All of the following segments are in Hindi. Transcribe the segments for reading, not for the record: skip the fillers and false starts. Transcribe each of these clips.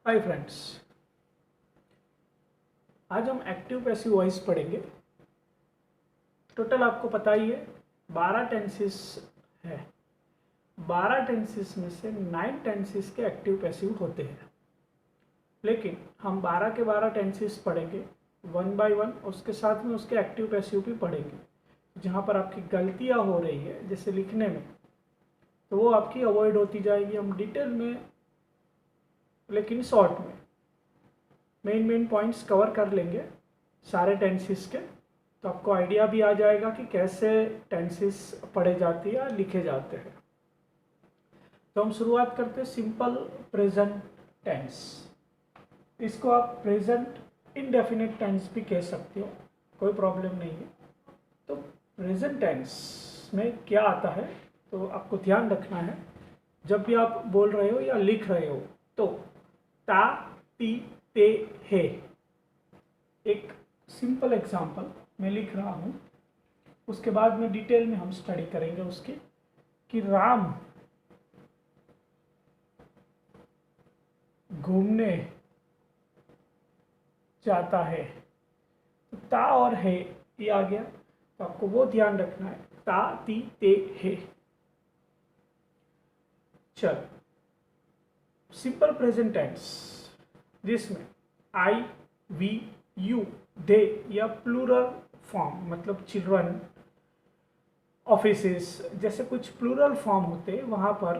हाय फ्रेंड्स, आज हम एक्टिव पैसिव वॉइस पढ़ेंगे। टोटल आपको पता ही है 12 टेंसेस है। 12 टेंसेस में से 9 टेंसेस के एक्टिव पैसिव होते हैं, लेकिन हम 12 के 12 टेंसेस पढ़ेंगे वन बाय वन। उसके साथ में उसके एक्टिव पैसिव भी पढ़ेंगे। जहाँ पर आपकी गलतियाँ हो रही है जैसे लिखने में, तो वो आपकी अवॉइड होती जाएगी। हम डिटेल में लेकिन शॉर्ट में मेन पॉइंट्स कवर कर लेंगे सारे टेंसेस के, तो आपको आइडिया भी आ जाएगा कि कैसे टेंसेस पढ़े जाते हैं या लिखे जाते हैं। तो हम शुरुआत करते हैं सिंपल प्रेजेंट टेंस। इसको आप प्रेजेंट इनडेफिनिट टेंस भी कह सकते हो, कोई प्रॉब्लम नहीं है। तो प्रेजेंट टेंस में क्या आता है, तो आपको ध्यान रखना है जब भी आप बोल रहे हो या लिख रहे हो तो ता, ती, ते, हे। एक सिंपल एग्जांपल मैं लिख रहा हूँ, उसके बाद में डिटेल में हम स्टडी करेंगे उसकी कि राम घूमने जाता है। तो ता और है ये आ गया, तो आपको वो ध्यान रखना है, ता, ती, ते, हे। चल सिंपल प्रेजेंट टेंस जिसमें आई, वी, यू, दे या प्लूरल फॉर्म मतलब चिल्ड्रन, ऑफिसेस जैसे कुछ प्लूरल फॉर्म होते हैं, वहाँ पर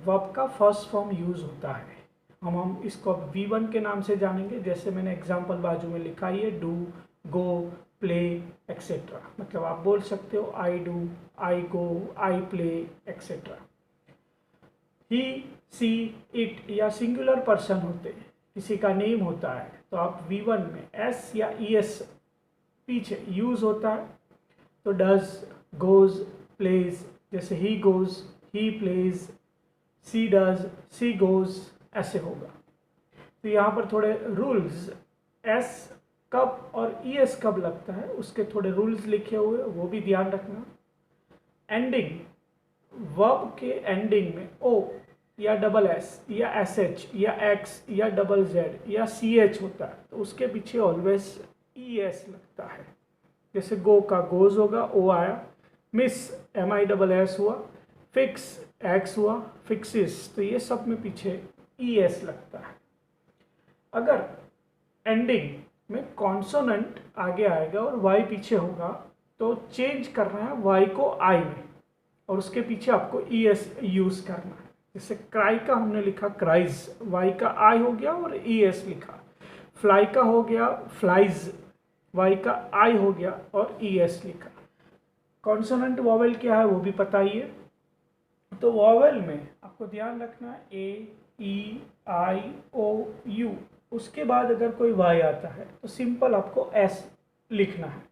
वर्ब का फर्स्ट फॉर्म यूज होता है। हम इसको अब V1 के नाम से जानेंगे। जैसे मैंने एग्जांपल बाजू में लिखा है, डू, गो, प्ले एक्सेट्रा। मतलब आप बोल सकते हो I do, I go, I play etcetera. He, she, it या सिंगुलर पर्सन होते हैं, किसी का नेम होता है, तो आप V1 में एस या ES पीछे यूज होता है। तो डज, गोज, प्लेज, जैसे he goes, he plays, she does, she goes, ऐसे होगा। तो यहाँ पर थोड़े रूल्स, एस कब और ES कब लगता है उसके थोड़े रूल्स लिखे हुए, वो भी ध्यान रखना। एंडिंग, वर्ब के एंडिंग में ओ या डबल एस या SH या X या डबल Z या CH होता है, तो उसके पीछे ऑलवेज ES लगता है। जैसे गो का गोज होगा, ओ आया। मिस, MISS हुआ। फिक्स, एक्स हुआ। फिक्सिस, तो ये सब में पीछे ES लगता है। अगर एंडिंग में कॉन्सोनेंट आगे आएगा और Y पीछे होगा, तो चेंज करना है Y को I में और उसके पीछे आपको ES यूज करना है। जैसे क्राई का हमने लिखा क्राइज, Y का I हो गया और ES लिखा। फ्लाई का हो गया फ्लाइज, Y का I हो गया और ES लिखा। कॉन्सोनेंट वॉवेल क्या है वो भी पता ही है। तो वॉवेल में आपको ध्यान रखना है A, E, I, O, U। उसके बाद अगर कोई Y आता है तो सिंपल आपको S लिखना है।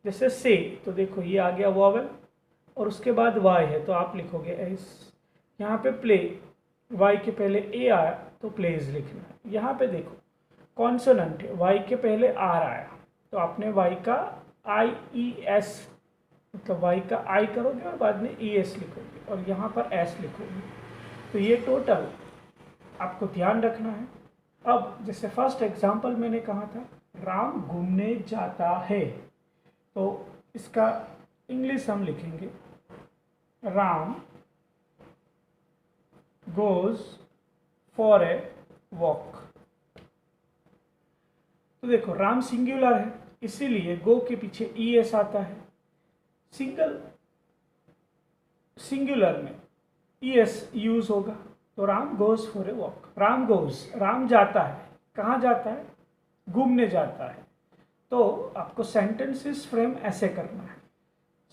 जैसे से, तो देखो ये आ गया वॉवेल और उसके बाद Y है तो आप लिखोगे S। यहाँ पे प्ले, Y के पहले A आया तो प्लेज लिखना है। यहाँ पे देखो कॉन्सोनेंट है, Y के पहले R आया तो आपने Y का IES मतलब Y का I करोगे और बाद में ES लिखोगे और यहाँ पर S लिखोगे। तो ये टोटल आपको ध्यान रखना है। अब जैसे फर्स्ट एग्जांपल मैंने कहा था राम घूमने जाता है, तो इसका इंग्लिश हम लिखेंगे Ram goes for a walk. तो देखो राम सिंगुलर है इसीलिए गो के पीछे ES आता है। सिंगुलर में ES यूज होगा, तो Ram goes for a walk. Ram goes, Ram जाता है, कहाँ जाता है? घूमने जाता है। तो आपको सेंटेंसेस फ्रेम ऐसे करना है,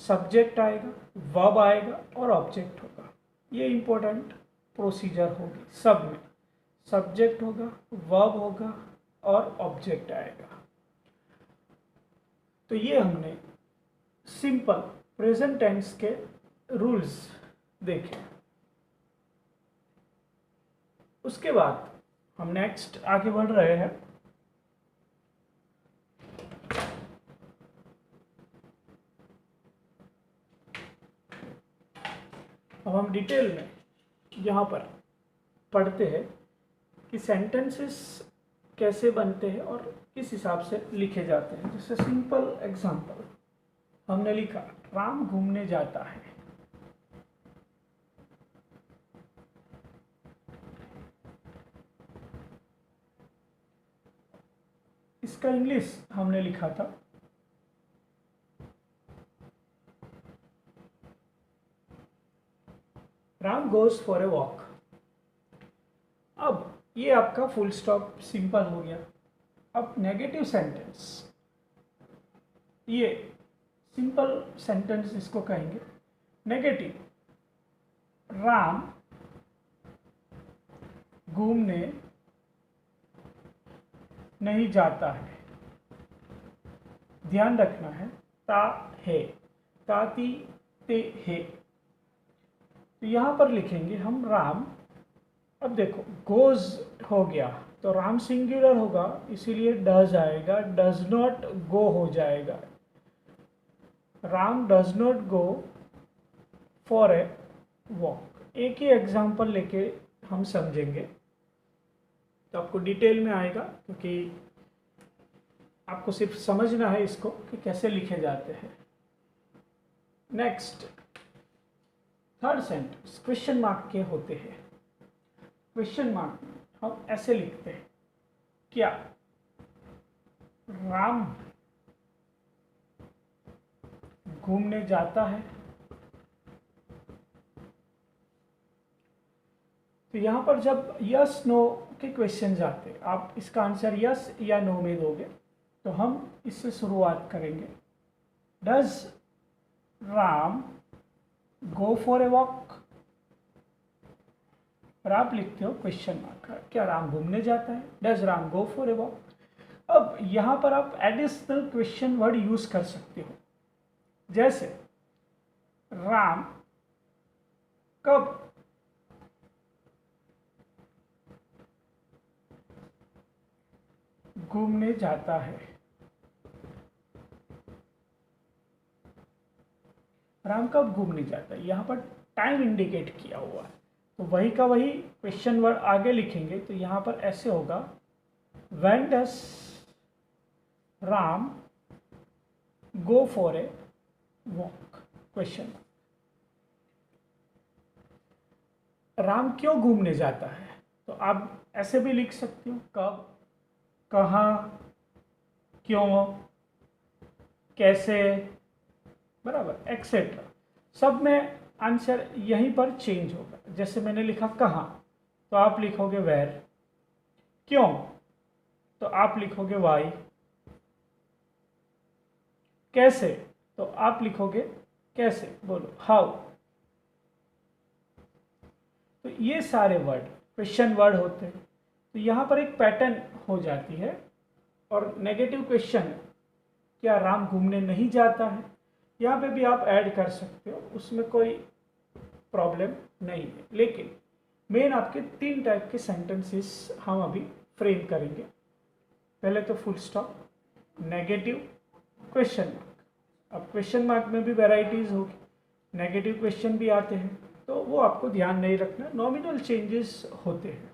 सब्जेक्ट आएगा, वर्ब आएगा और ऑब्जेक्ट होगा। ये इंपॉर्टेंट प्रोसीजर होगी सब में, सब्जेक्ट होगा, वर्ब होगा और ऑब्जेक्ट आएगा। तो ये हमने सिंपल प्रेजेंट टेंस के रूल्स देखे। उसके बाद हम नेक्स्ट आगे बढ़ रहे हैं। अब हम डिटेल में यहाँ पर पढ़ते हैं कि सेंटेंसेस कैसे बनते हैं और किस हिसाब से लिखे जाते हैं। जैसे सिंपल एग्जांपल हमने लिखा राम घूमने जाता है। इसका इंग्लिश हमने लिखा था Ram goes for a walk. अब ये आपका फुल स्टॉप सिंपल हो गया। अब नेगेटिव सेंटेंस, ये सिंपल सेंटेंस इसको कहेंगे नेगेटिव। राम घूमने नहीं जाता है। ध्यान रखना है ता है, ताती ते है। तो यहां पर लिखेंगे हम राम। अब देखो गोज हो गया तो राम सिंगुलर होगा, इसीलिए डज आएगा, डज नॉट गो हो जाएगा। Ram does not go for a walk. एक ही एग्जाम्पल लेके हम समझेंगे तो आपको डिटेल में आएगा, क्योंकि आपको सिर्फ समझना है इसको कि कैसे लिखे जाते हैं। Next third sentence question mark के होते हैं। क्वेश्चन मार्क में हम ऐसे लिखते हैं, क्या राम घूमने जाता है? तो यहां पर जब यस नो के क्वेश्चन आते, आप इसका आंसर यस या नो में दोगे तो हम इससे शुरुआत करेंगे। Does Ram go for a walk? और आप लिखते हो क्वेश्चन मार्क, क्या राम घूमने जाता है? Does Ram go for a walk? अब यहां पर आप एडिशनल क्वेश्चन वर्ड यूज कर सकते हो, जैसे राम कब घूमने जाता है? राम कब घूमने जाता है, यहां पर टाइम इंडिकेट किया हुआ है, तो वही का वही क्वेश्चन वर्ड आगे लिखेंगे। तो यहां पर ऐसे होगा, when does Ram go for a walk? Question. Ram क्यों घूमने जाता है? तो आप ऐसे भी लिख सकते हो, कब, कहाँ, क्यों, कैसे, बराबर, एक्सेट्रा। सब में आंसर यहीं पर चेंज होगा। जैसे मैंने लिखा कहाँ, तो आप लिखोगे वेर। क्यों, तो आप लिखोगे वाई। कैसे, तो आप लिखोगे कैसे, बोलो हाउ। तो ये सारे वर्ड क्वेश्चन वर्ड होते हैं। तो यहाँ पर एक पैटर्न हो जाती है। और नेगेटिव क्वेश्चन, क्या राम घूमने नहीं जाता है, यहाँ पे भी आप ऐड कर सकते हो, उसमें कोई प्रॉब्लम नहीं है। लेकिन मेन आपके 3 टाइप के सेंटेंसेस हम अभी फ्रेम करेंगे। पहले तो full stop, negative, question mark. अब क्वेश्चन मार्क में भी वैरायटीज होगी, नेगेटिव क्वेश्चन भी आते हैं, तो वो आपको ध्यान नहीं रखना। नॉमिनल चेंजेस होते हैं,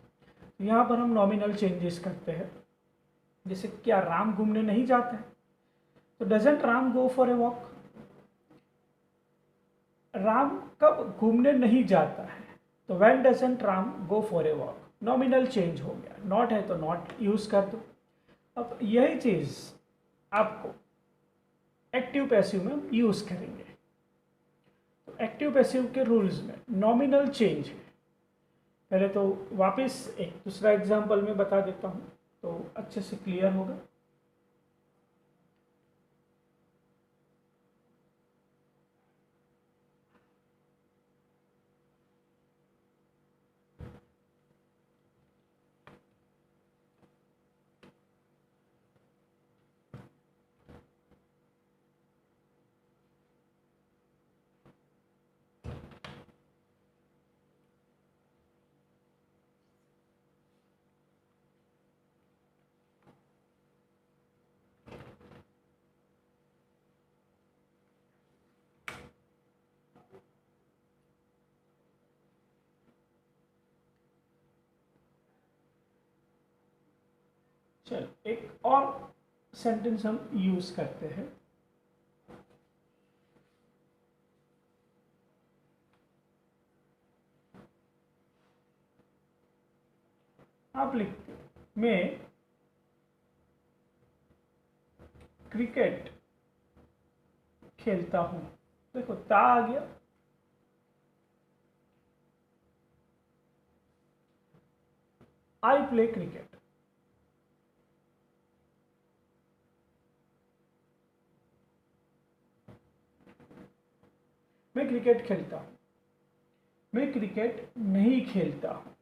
यहाँ पर हम नॉमिनल चेंजेस करते हैं। जैसे क्या राम घूमने नहीं जाता है, तो doesn't Ram go for a walk? Ram कब घूमने नहीं जाता है, तो when doesn't Ram go for a walk? Nominal change हो गया, नॉट है तो नॉट यूज कर दो। अब यही चीज आपको एक्टिव पैसिव में यूज करेंगे। तो एक्टिव पैसिव के रूल्स में नॉमिनल चेंज है। पहले तो वापस एक दूसरा एग्जांपल में बता देता हूं तो अच्छे से क्लियर होगा। चल एक और सेंटेंस हम यूज करते हैं। आप लिखते हो मैं क्रिकेट खेलता हूं। देखो ता आ गया। आई प्ले क्रिकेट। मैं क्रिकेट खेलता हूं। मैं क्रिकेट नहीं खेलता हूं।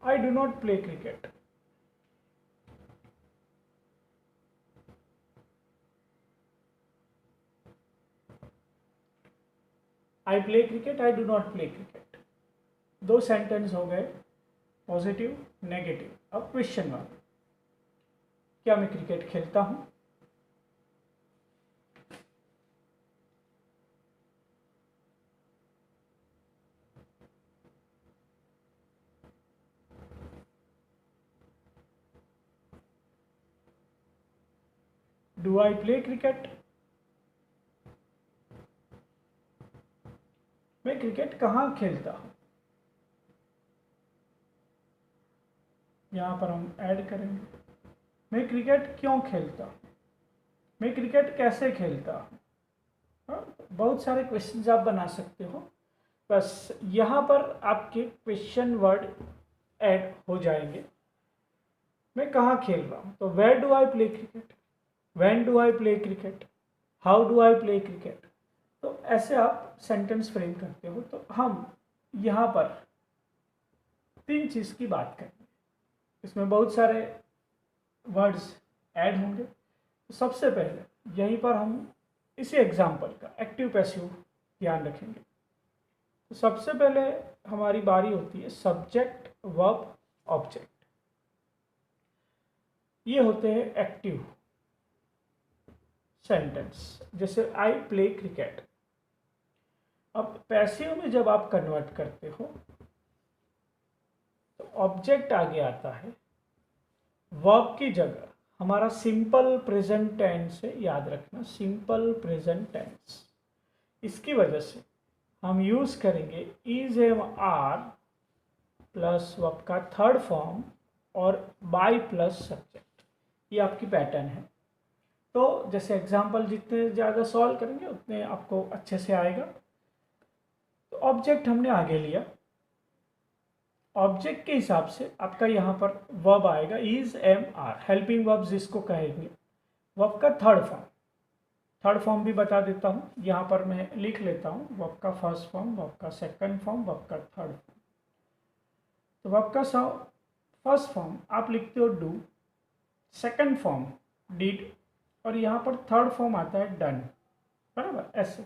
I do not play cricket. I play cricket, I do not play cricket. दो सेंटेंस हो गए, पॉजिटिव नेगेटिव। अब क्वेश्चन वन, क्या मैं क्रिकेट खेलता हूं? Do I play cricket? मैं क्रिकेट कहाँ खेलता हूं? यहां पर हम ऐड करेंगे। मैं क्रिकेट क्यों खेलता हूं? मैं क्रिकेट कैसे खेलता हूं? बहुत सारे क्वेश्चंस आप बना सकते हो। बस यहाँ पर आपके क्वेश्चन वर्ड ऐड हो जाएंगे। मैं कहाँ खेल रहा हूँ, तो where do I play cricket, when do I play cricket, how do I play cricket. तो ऐसे आप सेंटेंस फ्रेम करते हो। तो हम यहाँ पर तीन चीज़ की बात करेंगे। इसमें बहुत सारे वर्ड्स ऐड होंगे। तो सबसे पहले यहीं पर हम इसी एग्जाम्पल का एक्टिव पैसिव ध्यान रखेंगे। तो सबसे पहले हमारी बारी होती है सब्जेक्ट वर्ब ऑब्जेक्ट। ये होते हैं एक्टिव सेंटेंस, जैसे आई प्ले क्रिकेट। अब पैसिव में जब आप कन्वर्ट करते हो तो ऑब्जेक्ट आगे आता है। वर्ब की जगह हमारा सिंपल प्रेजेंट टेंस है, याद रखना सिंपल प्रेजेंट टेंस। इसकी वजह से हम यूज करेंगे is am are plus verb का थर्ड फॉर्म और बाय प्लस सब्जेक्ट। ये आपकी पैटर्न है। तो जैसे एग्जाम्पल जितने ज़्यादा सॉल्व करेंगे उतने आपको अच्छे से आएगा। तो ऑब्जेक्ट हमने आगे लिया। ऑब्जेक्ट के हिसाब से आपका यहाँ पर वर्ब आएगा is am are, helping verb जिसको कहेंगे। वर्ब का थर्ड फॉर्म, थर्ड फॉर्म भी बता देता हूँ। यहाँ पर मैं लिख लेता हूँ वर्ब का फर्स्ट फॉर्म, वर्ब का सेकंड फॉर्म, वर्ब का थर्ड फॉर्म। तो वर्ब का फर्स्ट फॉर्म आप लिखते हो डू, सेकंड फॉर्म डिड, और यहाँ पर थर्ड फॉर्म आता है डन। बराबर ऐसे।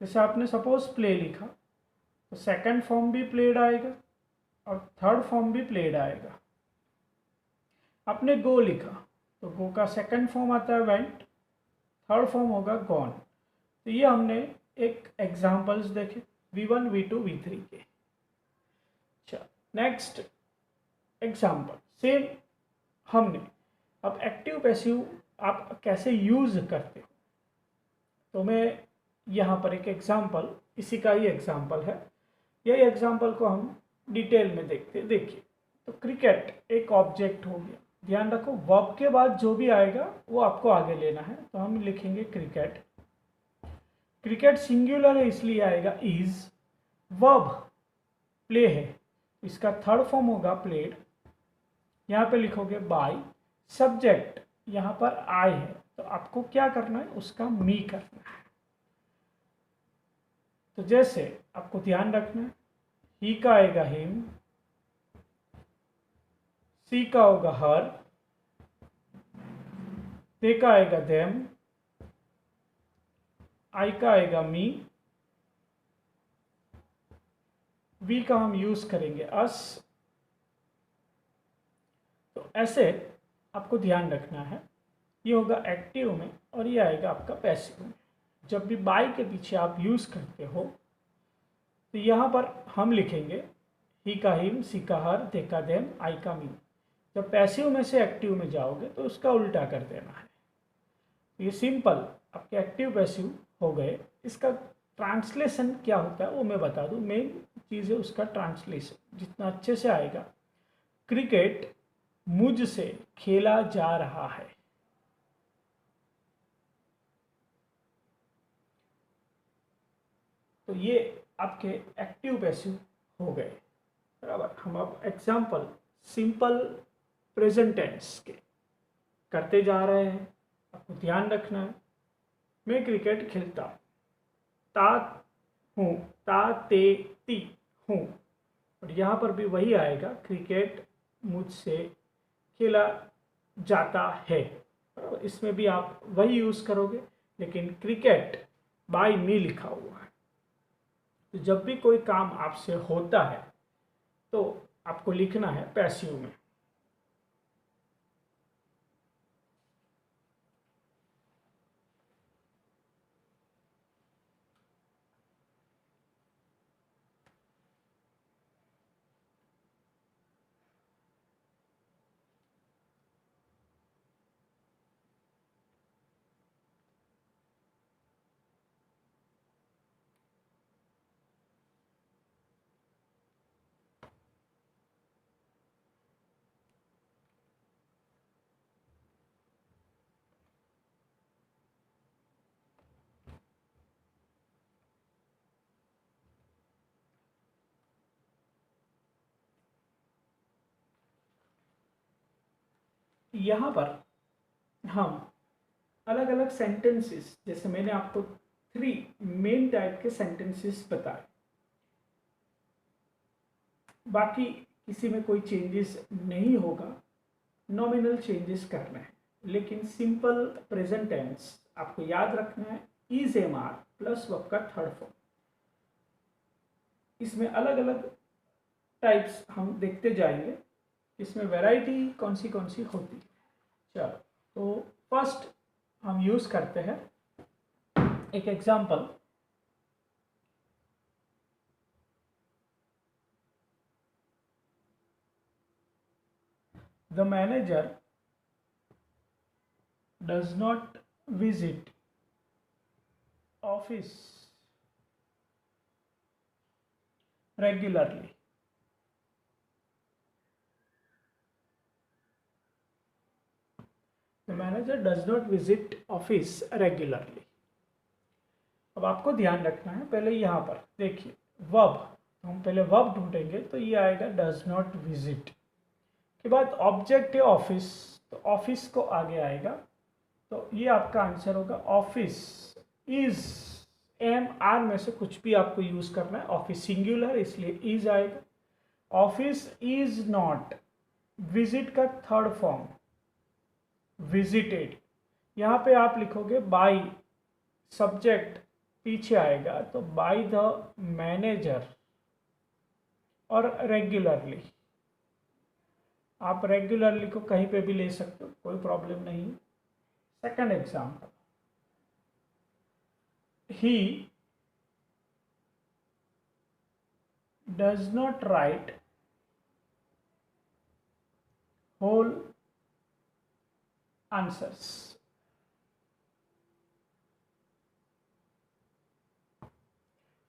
जैसे आपने सपोज प्ले लिखा तो सेकंड फॉर्म भी प्लेड आएगा और थर्ड फॉर्म भी प्लेड आएगा। आपने गो लिखा तो गो का सेकंड फॉर्म आता है वेंट, थर्ड फॉर्म होगा गॉन। तो ये हमने एक एग्जांपल्स देखे V1, V2, V3 के। अच्छा, नेक्स्ट एग्जांपल सेम हमने। अब एक्टिव पैसिव आप कैसे यूज करते हो, तो मैं यहाँ पर एक एग्जांपल, इसी का ही एग्जांपल है। यही एग्जांपल को हम डिटेल में देखते हैं। देखिए, तो क्रिकेट एक ऑब्जेक्ट हो गया। ध्यान रखो वर्ब के बाद जो भी आएगा वो आपको आगे लेना है। तो हम लिखेंगे क्रिकेट। क्रिकेट सिंगुलर है इसलिए आएगा इज। वर्ब प्ले है, इसका थर्ड फॉर्म होगा प्लेड। यहाँ पे लिखोगे बाय। सब्जेक्ट यहाँ पर आई है, तो आपको क्या करना है, उसका मी करना है। तो जैसे आपको ध्यान रखना है, ही का आएगा हिम, सी का होगा हर, ते का आएगा देम, आई का आएगा मी, वी का हम यूज करेंगे अस। तो ऐसे आपको ध्यान रखना है। ये होगा एक्टिव में और ये आएगा आपका पैसिव में। जब भी बाई के पीछे आप यूज़ करते हो तो यहाँ पर हम लिखेंगे ही का हिम, सी का हर, दे का देम, आई का मी। जब पैसिव में से एक्टिव में जाओगे तो उसका उल्टा कर देना है। ये सिंपल आपके एक्टिव पैसिव हो गए। इसका ट्रांसलेशन क्या होता है वो मैं बता दूं। मेन चीज़ है उसका ट्रांसलेशन, जितना अच्छे से आएगा। क्रिकेट मुझसे खेला जा रहा है। तो ये आपके एक्टिव पैसिव हो गए, बराबर। हम अब एग्जाम्पल सिंपल प्रेजेंट टेंस के करते जा रहे हैं। आपको ध्यान रखना है, मैं क्रिकेट खेलता ता हूँ, ता ते ती हूँ। और यहाँ पर भी वही आएगा, क्रिकेट मुझसे खेला जाता है, बराबर। इसमें भी आप वही यूज़ करोगे, लेकिन क्रिकेट बाय मी लिखा हुआ है। तो जब भी कोई काम आपसे होता है तो आपको लिखना है पैसिव में। यहाँ पर हम अलग अलग सेंटेंसेस, जैसे मैंने आपको 3 मेन टाइप के सेंटेंसेस बताए, बाकी किसी में कोई चेंजेस नहीं होगा, नॉमिनल चेंजेस करना है। लेकिन सिंपल प्रेजेंट टेंस आपको याद रखना है, is am are plus verb का थर्ड फॉर्म। इसमें अलग अलग टाइप्स हम देखते जाएंगे, इसमें वैरायटी कौन सी होती है। चलो, तो फर्स्ट हम यूज़ करते हैं एक example. The manager does not visit office regularly. The manager does not visit office regularly. अब आपको ध्यान रखना है, पहले यहाँ पर देखिए वर्ब, तो हम पहले वर्ब ढूंढेंगे तो ये आएगा डज नॉट विजिट के बाद ऑब्जेक्ट है ऑफिस, तो ऑफिस को आगे आएगा, तो ये आपका आंसर होगा ऑफिस। इज एम आर में से कुछ भी आपको यूज करना है, ऑफिस सिंगुलर इसलिए इज आएगा। ऑफिस इज नॉट, विजिट का थर्ड फॉर्म विजिटेड। यहाँ पे आप लिखोगे बाय, सब्जेक्ट पीछे आएगा तो बाय द मैनेजर, और रेगुलरली। आप रेगुलरली को कहीं पे भी ले सकते हो, कोई प्रॉब्लम नहीं। Second example, he does not write whole answers.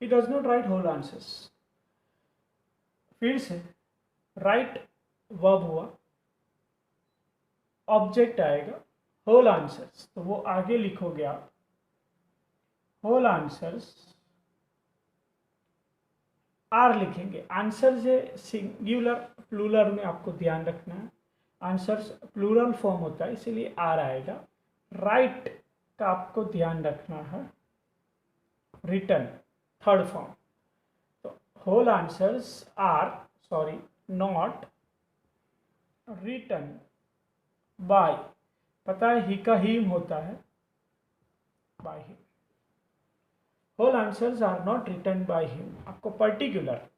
He does not write whole answers। फिर से राइट वर्ब हुआ, ऑब्जेक्ट आएगा होल आंसर्स, तो वो आगे लिखोगे आप होल आंसर्स आर लिखेंगे। आंसर से सिंगुलर प्लूरल में आपको ध्यान रखना है, आंसर्स प्लूरल फॉर्म होता है इसलिए आर आएगा। राइट का आपको ध्यान रखना है, रिटन थर्ड फॉर्म। तो whole answers are not written by, पता है ही का हिम होता है, by him. Whole answers are not written by him. आपको पर्टिकुलर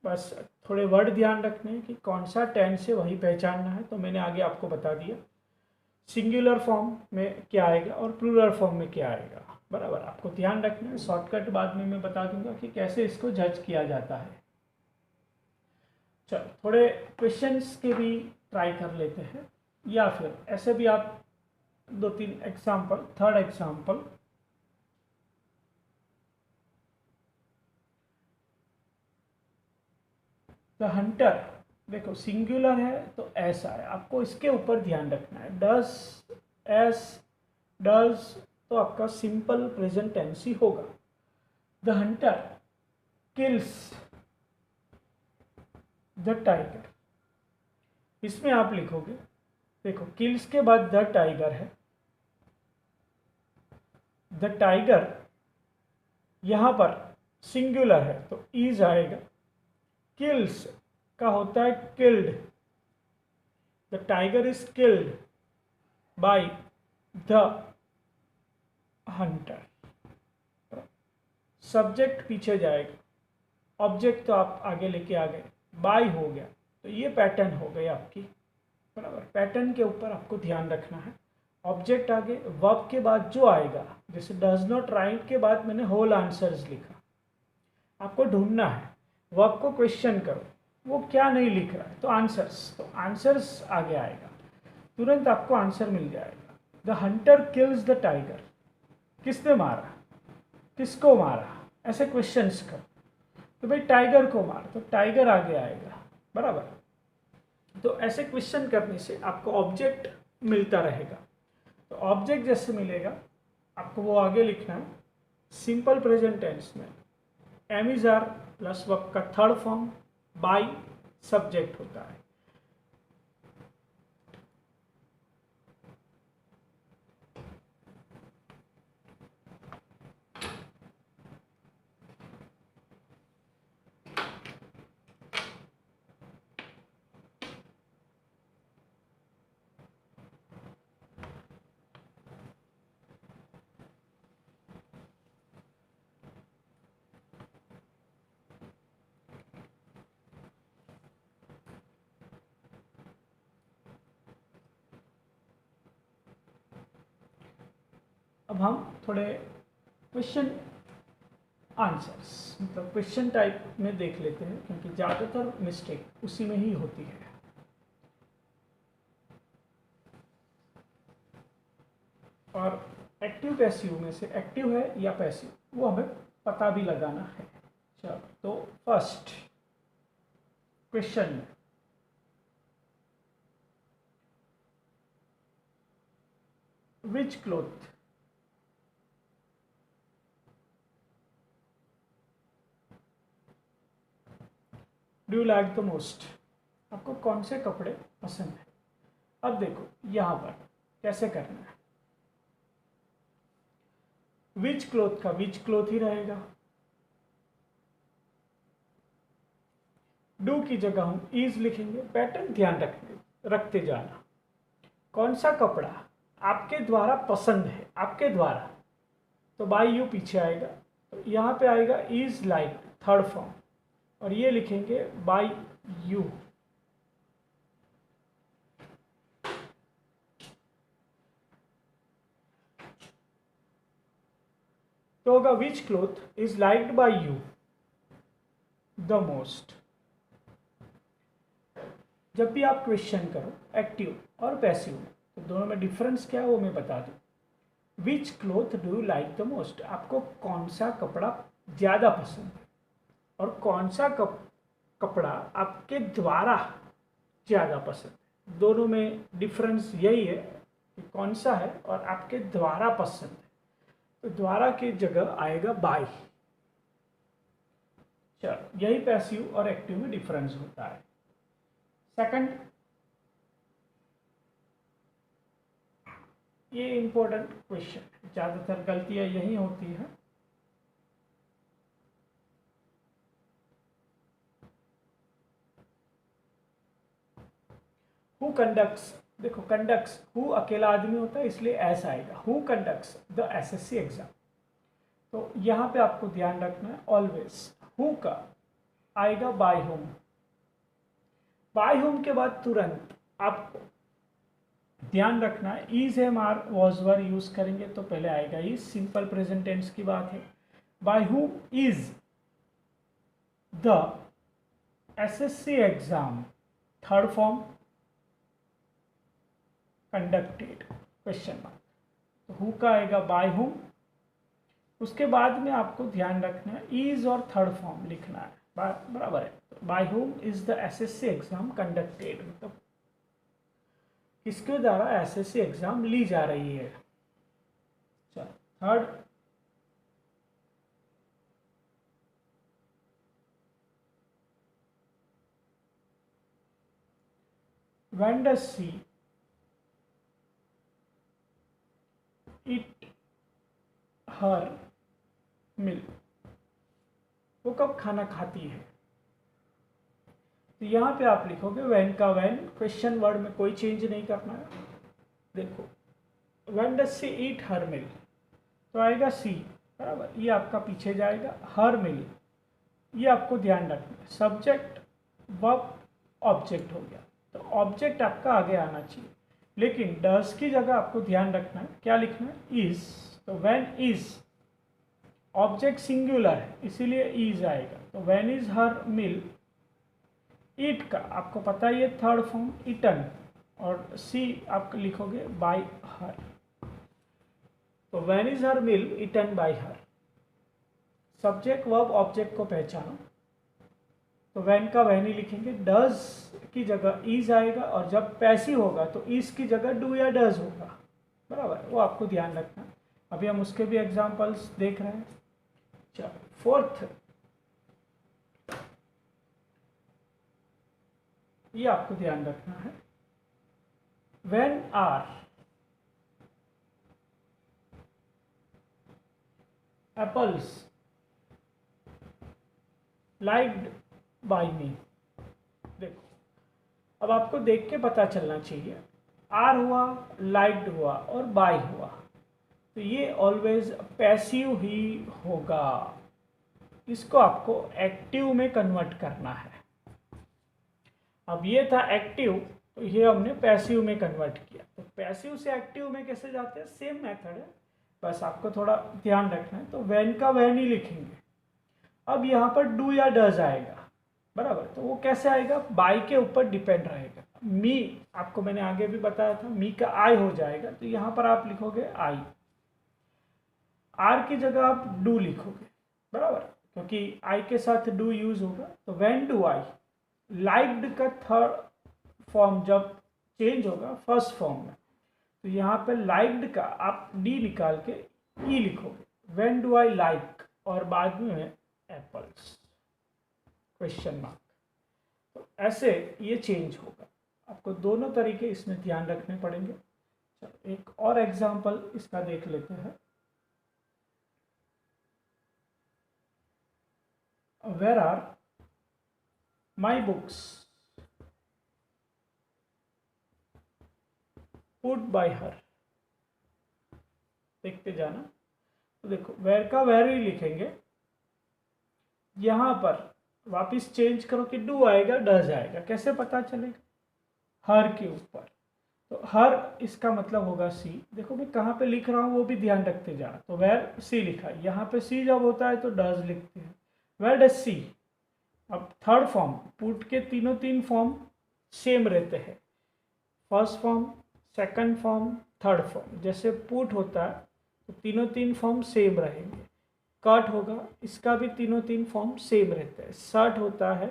बस थोड़े वर्ड ध्यान रखने हैं कि कौन सा टेंस है वही पहचानना है, तो मैंने आगे आपको बता दिया सिंगुलर फॉर्म में क्या आएगा और प्लूरल फॉर्म में क्या आएगा। बराबर। आपको ध्यान रखना है, शॉर्टकट बाद में मैं बता दूंगा कि कैसे इसको जज किया जाता है। चलो थोड़े क्वेश्चंस के भी ट्राई कर लेते हैं, या फिर ऐसे भी आप 2-3 example. Third example, the Hunter. देखो सिंगुलर है तो ऐसा है, आपको इसके ऊपर ध्यान रखना है। डस, एस, डस तो आपका सिंपल प्रेजेंट टेंस ही होगा। The Hunter kills the tiger, इसमें आप लिखोगे, देखो किल्स के बाद द टाइगर है, द टाइगर यहां पर सिंगुलर है तो इज आएगा। किल्स का होता है killed, the tiger is killed by the Hunter. Subject पीछे जाएगा, ऑब्जेक्ट तो आप आगे लेके आ गए, बाय हो गया, तो ये पैटर्न हो गई आपकी, बराबर। पैटर्न के ऊपर आपको ध्यान रखना है। ऑब्जेक्ट आगे, वर्ब के बाद जो आएगा, जैसे डज नॉट राइट के बाद मैंने होल आंसर्स लिखा, आपको ढूंढना है, वर्ब को क्वेश्चन करो वो क्या नहीं लिख रहा है, तो आंसर्स आगे आएगा, तुरंत आपको आंसर मिल जाएगा। The Hunter kills the tiger, किसने मारा, किसको मारा, ऐसे क्वेश्चंस करो। तो भाई टाइगर को मार, तो टाइगर आगे आएगा, बराबर। तो ऐसे क्वेश्चन करने से आपको ऑब्जेक्ट मिलता रहेगा। तो ऑब्जेक्ट जैसे मिलेगा आपको वो आगे लिखना है। सिंपल प्रेजेंट टेंस में am is are plus verb का थर्ड फॉर्म बाय सब्जेक्ट होता है। अब हम थोड़े क्वेश्चन आंसर्स मतलब क्वेश्चन टाइप में देख लेते हैं, क्योंकि ज़्यादातर मिस्टेक उसी में ही होती है। और एक्टिव पैसिव में से एक्टिव है या पैसिव वो हमें पता भी लगाना है। चलो तो फर्स्ट क्वेश्चन में which cloth do you like the most, आपको कौन से कपड़े पसंद है। अब देखो यहां पर कैसे करना है, विच क्लोथ का विच क्लोथ ही रहेगा, डू की जगह हम इज लिखेंगे। पैटर्न ध्यान रखते जाना, कौन सा कपड़ा आपके द्वारा पसंद है, आपके द्वारा, तो बाय यू पीछे आएगा, तो यहाँ पे आएगा इज लाइक थर्ड फॉर्म, और ये लिखेंगे बाय यू। तो होगा which cloth is liked by you the most. जब भी आप क्वेश्चन करो एक्टिव और पैसिव में, तो दोनों में डिफरेंस क्या है वो मैं बता दूं। Which cloth do you like the most, आपको कौन सा कपड़ा ज़्यादा पसंद है, और कौन सा कपड़ा आपके द्वारा ज़्यादा पसंद है। दोनों में डिफरेंस यही है कि कौन सा है और आपके द्वारा पसंद है, तो द्वारा की जगह आएगा बाय। चलो यही पैसिव और एक्टिव में डिफरेंस होता है। सेकंड, ये इंपॉर्टेंट क्वेश्चन, ज़्यादातर गलतियां यही होती है। हु कंडक्ट्स, देखो कंडक्ट्स हु अकेला आदमी होता है इसलिए ऐसा आएगा, who conducts the assessee exam. तो यहाँ पे आपको ध्यान रखना है ऑलवेज हु का आएगा बाय होम, बाय होम के बाद तुरंत आपको ध्यान रखना है is am are was were use करेंगे तो पहले आएगा इज, सिंपल प्रेजेंट टेंस की बात है। By whom is the assessee exam third form conducted, question mark. तो हु का आएगा बाय हुम, उसके बाद में आपको ध्यान रखना है इज और थर्ड फॉर्म लिखना है, बराबर है। तो by whom is the assessee exam conducted, मतलब किसके द्वारा एसएससी एग्जाम ली जा रही है। चलो third, when does she eat her meal, वो कब खाना खाती है। तो यहाँ पे आप लिखोगे when का when, क्वेश्चन वर्ड में कोई चेंज नहीं करना है। देखो when does she eat her meal, तो आएगा सी, बराबर, ये आपका पीछे जाएगा। हर meal, ये आपको ध्यान रखना है, सब्जेक्ट वर्ब ऑब्जेक्ट हो गया, तो ऑब्जेक्ट आपका आगे आना चाहिए। लेकिन डस की जगह आपको ध्यान रखना है क्या लिखना है, इज। तो व्हेन इज ऑब्जेक्ट सिंगुलर है इसीलिए इज आएगा। तो व्हेन इज हर मील, ईट का आपको पता ही है थर्ड फॉर्म ईटन, और सी आप लिखोगे बाय हर। तो when is her meal eaten by her, subject verb object को पहचानो। तो वैन का वैन ही लिखेंगे, डज की जगह इज आएगा, और जब पैसिव होगा तो इज की जगह डू या डज होगा, बराबर, वो आपको ध्यान रखना। अभी हम उसके भी एग्जांपल्स देख रहे हैं। चलो फोर्थ, ये आपको ध्यान रखना है, when are apples liked by me. देखो अब आपको देख के पता चलना चाहिए, आर हुआ, लाइक्ड हुआ और बाय हुआ, तो ये ऑलवेज पैसिव ही होगा। इसको आपको एक्टिव में कन्वर्ट करना है। अब ये था एक्टिव, तो ये हमने पैसिव में कन्वर्ट किया। तो पैसिव से एक्टिव में कैसे जाते हैं, सेम मेथड है, बस आपको थोड़ा ध्यान रखना है। तो वैन का वैन ही लिखेंगे। अब यहाँ पर डू या डज आएगा, बराबर, तो वो कैसे आएगा, बाय के ऊपर डिपेंड रहेगा। मी आपको मैंने आगे भी बताया था, मी का आई हो जाएगा, तो यहाँ पर आप लिखोगे आई, आर की जगह आप डू लिखोगे, बराबर, क्योंकि आई के साथ डू यूज होगा। तो व्हेन डू आई, लाइक्ड का थर्ड फॉर्म जब चेंज होगा फर्स्ट फॉर्म में, तो यहाँ पे लाइक्ड का आप डी निकाल के ई लिखोगे, व्हेन डू आई लाइक, और बाद में एप्पल्स, क्वेश्चन मार्क। तो ऐसे ये चेंज होगा। आपको दोनों तरीके इसमें ध्यान रखने पड़ेंगे। चलो एक और एग्जांपल इसका देख लेते हैं। Where are my books put by her, देखते जाना। तो देखो वेयर का वेयर ही लिखेंगे, यहां पर वापिस चेंज करो कि डू आएगा डज आएगा, कैसे पता चलेगा, हर के ऊपर। तो हर इसका मतलब होगा सी। देखो मैं कहाँ पे लिख रहा हूँ वो भी ध्यान रखते जाना। तो वेयर सी लिखा, यहाँ पे सी जब होता है तो डज लिखते हैं, वेयर डज सी। अब थर्ड फॉर्म, पुट के तीनों तीन फॉर्म सेम रहते हैं, first form, second form, third form. जैसे पुट होता है तो तीनों तीन फॉर्म सेम रहेंगे। कट होगा, इसका भी तीनों तीन फॉर्म सेम रहते हैं। शर्ट होता है,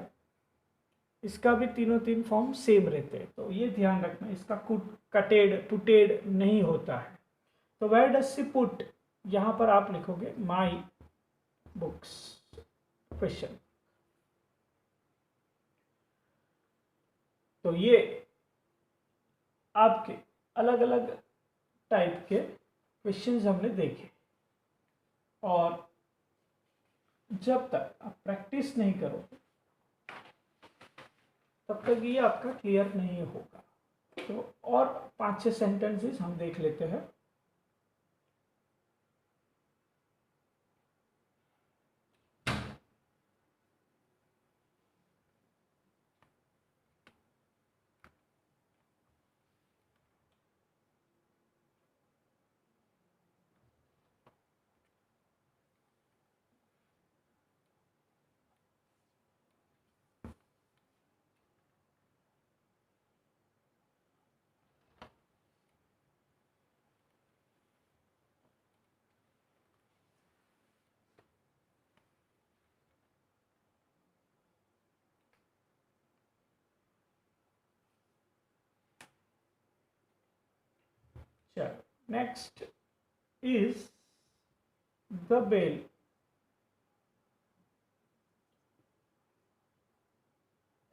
इसका भी तीनों तीन फॉर्म सेम रहते हैं। तो ये ध्यान रखना, इसका कटेड पुटेड नहीं होता है। तो वेयर डज सी पुट, यहाँ पर आप लिखोगे माई बुक्स, क्वेश्चन। तो ये आपके अलग अलग टाइप के क्वेश्चंस हमने देखे, और जब तक आप प्रैक्टिस नहीं करोगे तब तक ये आपका क्लियर नहीं होगा। तो और 5-6 सेंटेंसेस हम देख लेते हैं। चलो next is the bell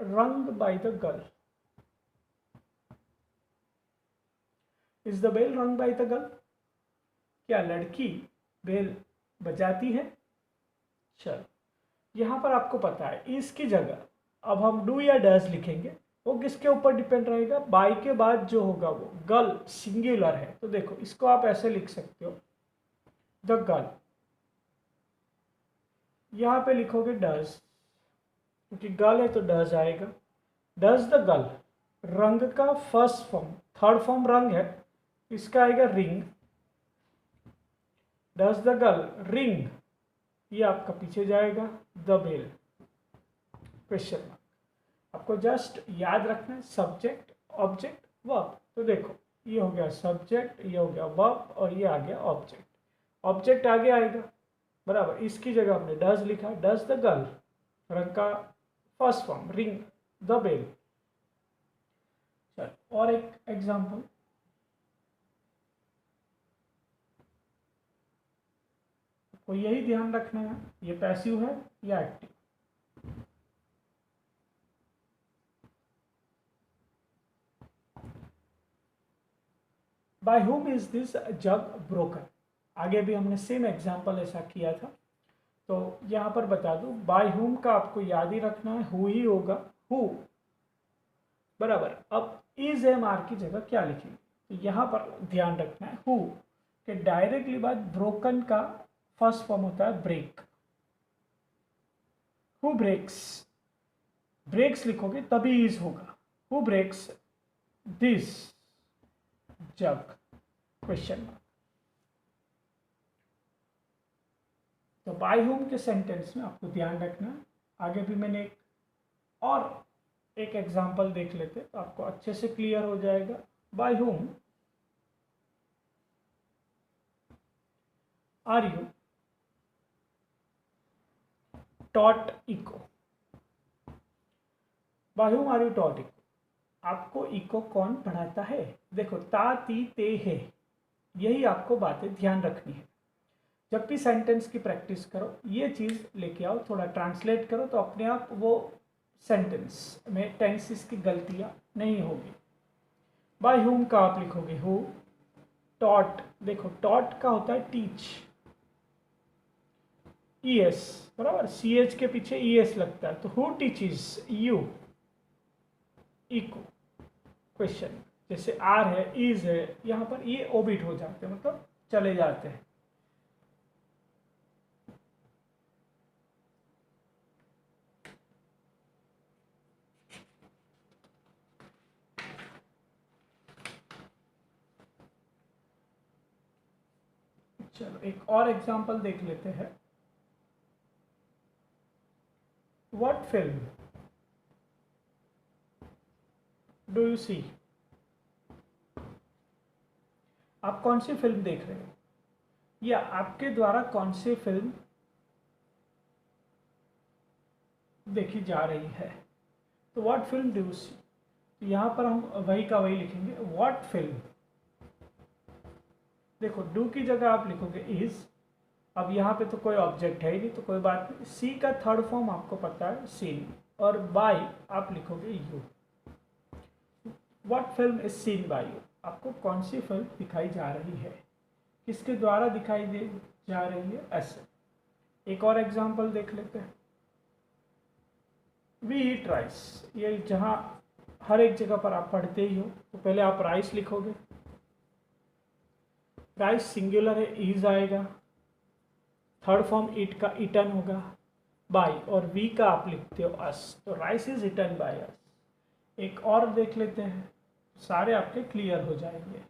rung by the girl. Is the bell rung by the girl? क्या लड़की बेल बजाती है? चलो यहाँ पर आपको पता है इसकी जगह अब हम डू या डज लिखेंगे, वो किसके ऊपर डिपेंड रहेगा? बाय के बाद जो होगा वो गर्ल सिंगुलर है, तो देखो इसको आप ऐसे लिख सकते हो द गर्ल, यहाँ पे लिखोगे डज क्योंकि गर्ल है तो डज आएगा। डज द गर्ल, रंग का फर्स्ट फॉर्म, थर्ड फॉर्म रंग है, इसका आएगा ring. Does the girl ring, ये आपका पीछे जाएगा द बेल, क्वेश्चन मार्क। आपको जस्ट याद रखना है सब्जेक्ट ऑब्जेक्ट वर्ब। तो देखो ये हो गया सब्जेक्ट, ये हो गया वर्ब और ये आ गया ऑब्जेक्ट। ऑब्जेक्ट आगे आएगा बराबर, इसकी जगह हमने डज लिखा, डज द गर्ल, रंग का first form ring the bell. चलो और एक एग्जांपल, तो यही ध्यान रखना है ये पैसिव है या active. By whom is this jug broken, आगे भी हमने सेम एग्जांपल ऐसा किया था, तो यहाँ पर बता दूं बाय whom का आपको याद ही रखना है हु ही होगा, हु बराबर। अब इज एम आर की जगह क्या लिखेंगे, तो यहाँ पर ध्यान रखना है हु के डायरेक्टली बाद ब्रोकन का फर्स्ट फॉर्म होता है ब्रेक। हु ब्रेक्स, ब्रेक्स लिखोगे तभी इज होगा, who breaks this jug, question mark. तो बाय होम के सेंटेंस में आपको ध्यान रखना, आगे भी मैंने एक एग्जांपल देख लेते तो आपको अच्छे से क्लियर हो जाएगा। By whom are you taught eco, by whom are you taught eco, आपको इको कौन पढ़ाता है? देखो ता ती ते है, यही आपको बातें ध्यान रखनी है। जब भी सेंटेंस की प्रैक्टिस करो ये चीज़ लेके आओ, थोड़ा ट्रांसलेट करो तो अपने आप वो सेंटेंस में टेंसेस की गलतियां नहीं होगी। बाय हुम का आप लिखोगे हु, टॉट, देखो टॉट का होता है टीच, ई एस बराबर, सी एच के पीछे ई एस लगता है, तो who teaches you, eco, question. जैसे आर है इज है, यहाँ पर ये ओबिट हो जाते हैं, मतलब चले जाते हैं। चलो एक और एग्जांपल देख लेते हैं। What film do you see, आप कौन सी फिल्म देख रहे हो या आपके द्वारा कौन सी फिल्म देखी जा रही है, तो what film do you see, तो यहाँ पर हम वही का वही लिखेंगे व्हाट फिल्म। देखो डू की जगह आप लिखोगे इज, अब यहाँ पे तो कोई ऑब्जेक्ट है ही नहीं तो कोई बात नहीं। सी का थर्ड फॉर्म आपको पता है सीन, और बाय आप लिखोगे you. What film is seen by you, आपको कौन सी फिल्म दिखाई जा रही है, किसके द्वारा दिखाई दे जा रही है, ऐसे। एक और एग्जांपल देख लेते हैं। वी ईट राइस, ये जहाँ हर एक जगह पर आप पढ़ते ही हो, तो पहले आप राइस लिखोगे, राइस सिंगुलर है ईज आएगा, थर्ड फॉर्म ईट का ईटन होगा, बाय और वी का आप लिखते हो अस, तो rice is eaten by us. एक और देख लेते हैं, सारे आपके क्लियर हो जाएंगे।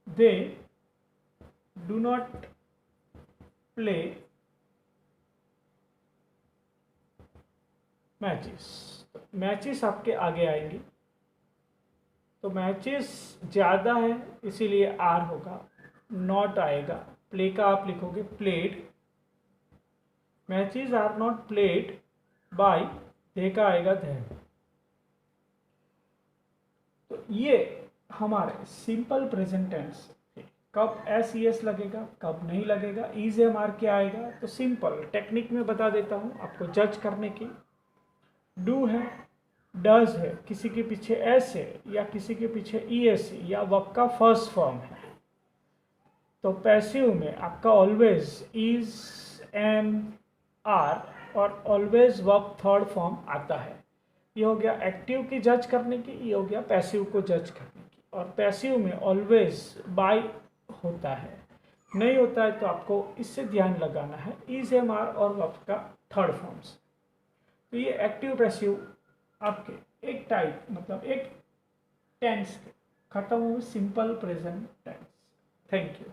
They do not play matches, matches आपके आगे आएंगे, तो मैचेस ज़्यादा है इसीलिए आर होगा, नॉट आएगा। प्ले का आप लिखोगे played, matches are not played by, they का आएगा देन। तो ये हमारे सिंपल प्रेजेंट टेंस कब एस ई एस लगेगा, कब नहीं लगेगा, इज एम आर क्या आएगा, तो सिंपल टेक्निक में बता देता हूँ आपको जज करने की। डू है, डज है, किसी के पीछे एस है या किसी के पीछे ई एस है या वर्ब का फर्स्ट फॉर्म है, तो पैसिव में आपका ऑलवेज इज, एम, आर और ऑलवेज वर्ब थर्ड फॉर्म आता है। ये हो गया एक्टिव की जज करने की, ये हो गया पैसिव को जज करने की। और पैसिव में ऑलवेज बाय होता है, नहीं होता है तो आपको इससे ध्यान लगाना है, इज, एम, आर और वर्ब का थर्ड फॉर्म्स। तो ये एक्टिव पैसिव आपके एक टाइप मतलब एक टेंस खत्म हुए simple present tense. Thank you.